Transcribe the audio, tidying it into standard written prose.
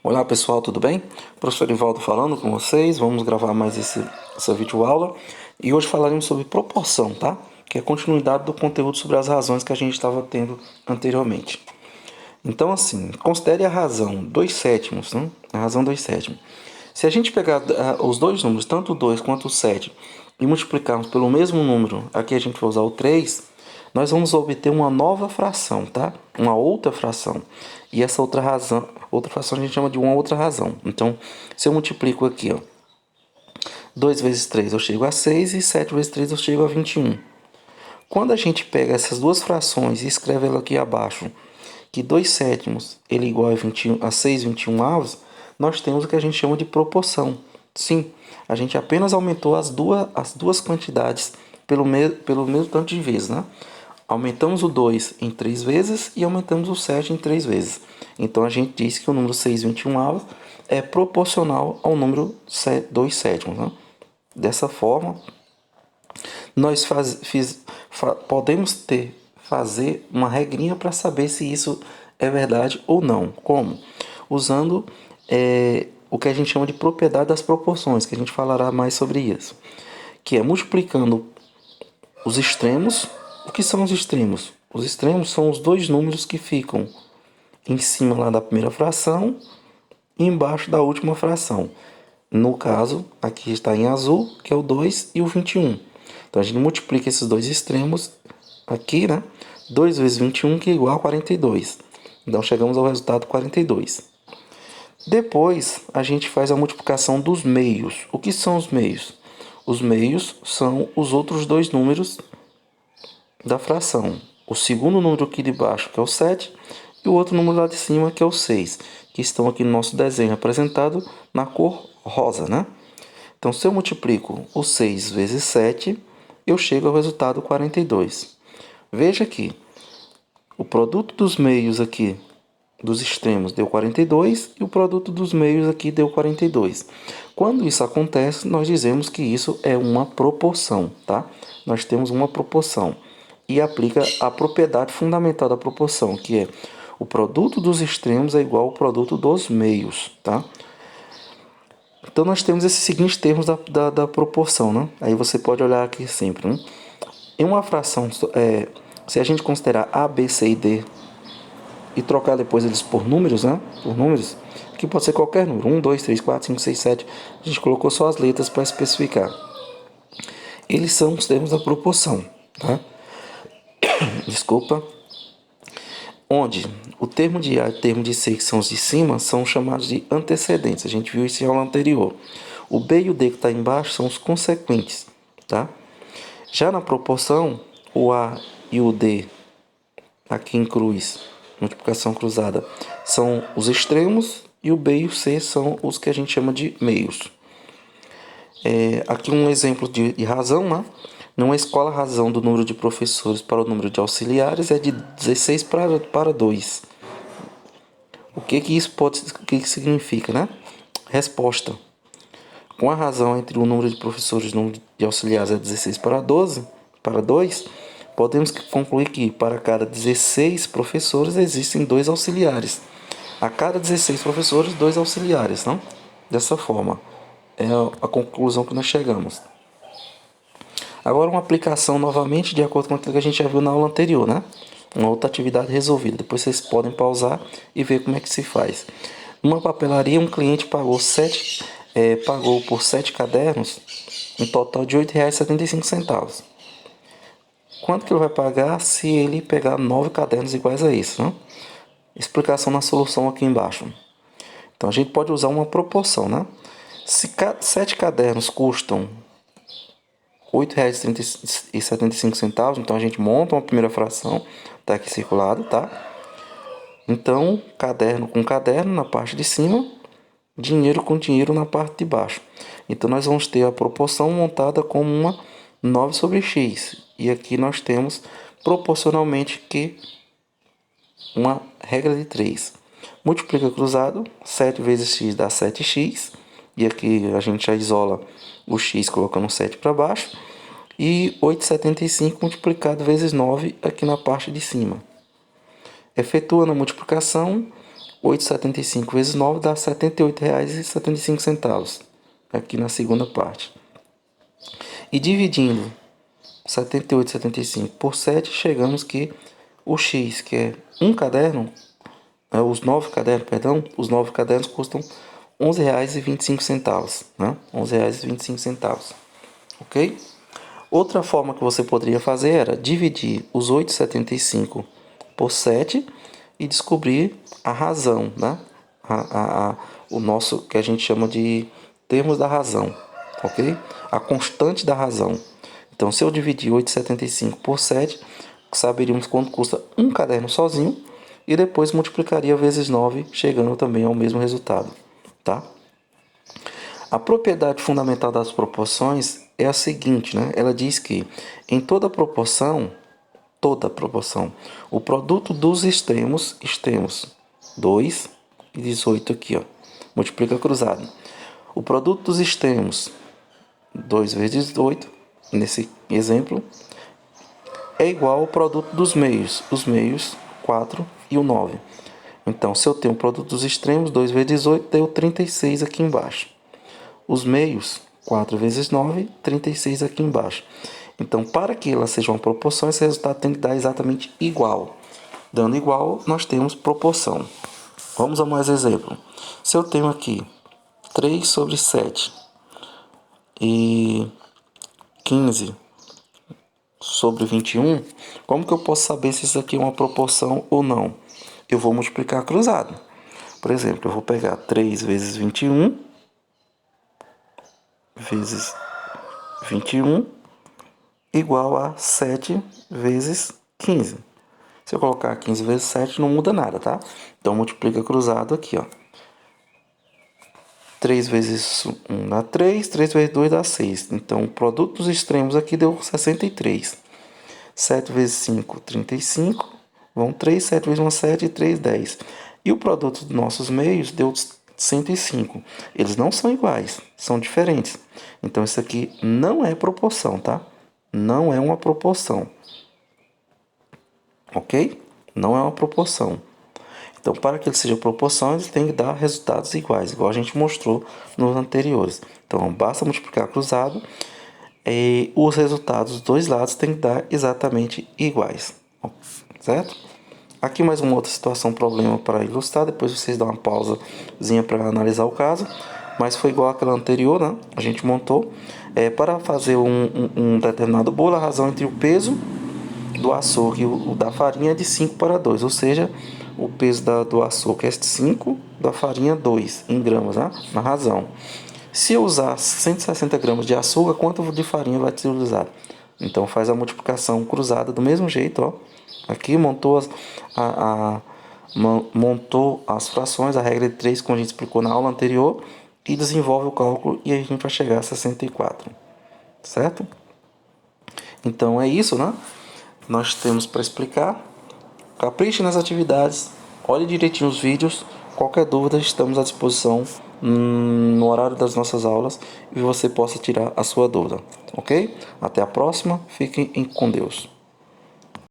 Olá pessoal, tudo bem? Professor Ivaldo falando com vocês. Vamos gravar mais essa videoaula e hoje falaremos sobre proporção, tá? Que é a continuidade do conteúdo sobre as razões que a gente estava tendo anteriormente. Então, assim, considere a razão 2/7, né? A razão 2/7. Se a gente pegar os dois números, tanto o 2 quanto o 7, e multiplicarmos pelo mesmo número, aqui a gente vai usar o 3, nós vamos obter uma nova fração, tá? Uma outra fração. E essa outra fração a gente chama de uma outra razão. Então, se eu multiplico aqui, ó, 2 vezes 3 eu chego a 6 e 7 vezes 3 eu chego a 21. Quando a gente pega essas duas frações e escreve ela aqui abaixo, que 2/7 ele é igual a, 21, a 6/21, nós temos o que a gente chama de proporção. Sim, a gente apenas aumentou as duas quantidades pelo mesmo tanto de vezes, né? Aumentamos o 2 em 3 vezes e aumentamos o 7 em 3 vezes. Então a gente diz que o número 6/21 é proporcional ao número 2/7, né? Dessa forma, nós podemos fazer uma regrinha para saber se isso é verdade ou não. Como? Usando o que a gente chama de propriedade das proporções, que a gente falará mais sobre isso. Que é multiplicando os extremos. O que são os extremos? Os extremos são os dois números que ficam em cima lá da primeira fração e embaixo da última fração. No caso, aqui está em azul, que é o 2 e o 21. Então a gente multiplica esses dois extremos aqui, né? 2 vezes 21, que é igual a 42. Então chegamos ao resultado 42. Depois a gente faz a multiplicação dos meios. O que são os meios? Os meios são os outros dois números da fração. O segundo número aqui de baixo, que é o 7, e o outro número lá de cima, que é o 6, que estão aqui no nosso desenho apresentado na cor rosa, né? Então, se eu multiplico o 6 vezes 7, eu chego ao resultado 42. Veja aqui, o produto dos meios aqui, dos extremos, deu 42 e o produto dos meios aqui deu 42. Quando isso acontece, nós dizemos que isso é uma proporção, tá? Nós temos uma proporção e aplica a propriedade fundamental da proporção, que é o produto dos extremos é igual ao produto dos meios, tá? Então nós temos esses seguintes termos da proporção, né? Aí você pode olhar aqui sempre, né? Em uma fração, se a gente considerar A, B, C e D e trocar depois eles por números, né? Por números, que pode ser qualquer número, 1, 2, 3, 4, 5, 6, 7. A gente colocou só as letras para especificar. Eles são os termos da proporção, tá? Desculpa. Onde o termo de A e o termo de C, que são os de cima, são chamados de antecedentes. A gente viu isso em aula anterior. O B e o D que está embaixo são os consequentes, tá? Já na proporção, o A e o D, aqui em cruz, multiplicação cruzada, são os extremos e o B e o C são os que a gente chama de meios. Aqui um exemplo de razão, né? Numa escola, a razão do número de professores para o número de auxiliares é de 16 para 2. O que significa, né? Resposta. Com a razão entre o número de professores e o número de auxiliares é 16 para 12, para 2, podemos concluir que para cada 16 professores existem 2 auxiliares. A cada 16 professores, 2 auxiliares, não? Dessa forma, é a conclusão que nós chegamos. Agora uma aplicação novamente de acordo com aquilo que a gente já viu na aula anterior, né? Uma outra atividade resolvida. Depois vocês podem pausar e ver como é que se faz. Numa papelaria, um cliente pagou por 7 cadernos um total de R$ 8,75. Quanto que ele vai pagar se ele pegar 9 cadernos iguais a isso, né? Explicação na solução aqui embaixo. Então a gente pode usar uma proporção, né? Se 7 cadernos custam R$ 8,75, então a gente monta uma primeira fração, tá aqui circulado, tá? Então, caderno com caderno na parte de cima, dinheiro com dinheiro na parte de baixo. Então nós vamos ter a proporção montada como uma 9 sobre x. E aqui nós temos proporcionalmente que uma regra de 3. Multiplica cruzado, 7 vezes x dá 7x. E aqui a gente já isola o x colocando 7 para baixo. E 8,75 multiplicado vezes 9 aqui na parte de cima. Efetuando a multiplicação, 8,75 vezes 9 dá R$ 78,75. Aqui na segunda parte. E dividindo 78,75 por 7, chegamos que o X, que é um caderno, os 9 cadernos custam R$ 11,25, né? R$ 11,25, ok? Outra forma que você poderia fazer era dividir os 8,75 por 7 e descobrir a razão, né? O nosso, que a gente chama de termos da razão, ok? A constante da razão. Então, se eu dividir 8,75 por 7, saberíamos quanto custa um caderno sozinho e depois multiplicaria vezes 9, chegando também ao mesmo resultado, tá? A propriedade fundamental das proporções é a seguinte, né? Ela diz que em toda proporção, o produto dos extremos, 2 e 18 aqui, ó, multiplica cruzado. O produto dos extremos, 2 vezes 18, nesse exemplo, é igual ao produto dos meios. Os meios, 4 e o 9. Então, se eu tenho o produto dos extremos, 2 vezes 18, deu 36 aqui embaixo. Os meios, 4 vezes 9, 36 aqui embaixo. Então, para que ela seja uma proporção, esse resultado tem que dar exatamente igual. Dando igual, nós temos proporção. Vamos a mais exemplo. Se eu tenho aqui 3 sobre 7 e 15 sobre 21, como que eu posso saber se isso aqui é uma proporção ou não? Eu vou multiplicar cruzado. Por exemplo, eu vou pegar 3 vezes 21 vezes 21 igual a 7 vezes 15. Se eu colocar 15 vezes 7 não muda nada, tá? Então multiplica cruzado aqui, ó. 3 vezes 1 dá 3, 3 vezes 2 dá 6. Então o produto dos extremos aqui deu 63. 7 vezes 5, 35. Vão 3, 7 vezes 1, 7, 3, 10. E o produto dos nossos meios deu 105. Eles não são iguais, são diferentes. Então isso aqui não é proporção, tá? Não é uma proporção. Ok? Não é uma proporção. Então, para que ele seja proporção, ele tem que dar resultados iguais, igual a gente mostrou nos anteriores. Então, basta multiplicar cruzado e os resultados dos dois lados têm que dar exatamente iguais. Certo? Aqui mais uma outra situação, problema para ilustrar. Depois vocês dão uma pausazinha para analisar o caso. Mas foi igual àquela anterior, né? A gente montou. Para fazer um determinado bolo, a razão entre o peso do açúcar e o da farinha é de 5 para 2, ou seja, o peso do açúcar é 5, da farinha 2 em gramas, né? Na razão. Se eu usar 160 gramas de açúcar, quanto de farinha vai ser usado? Então faz a multiplicação cruzada do mesmo jeito, ó. Aqui montou montou as frações, a regra de 3, como a gente explicou na aula anterior, e desenvolve o cálculo e a gente vai chegar a 64, certo? Então é isso, né? Nós temos para explicar. Capriche nas atividades, olhe direitinho os vídeos. Qualquer dúvida, estamos à disposição no horário das nossas aulas e você possa tirar a sua dúvida, ok? Até a próxima, fiquem com Deus.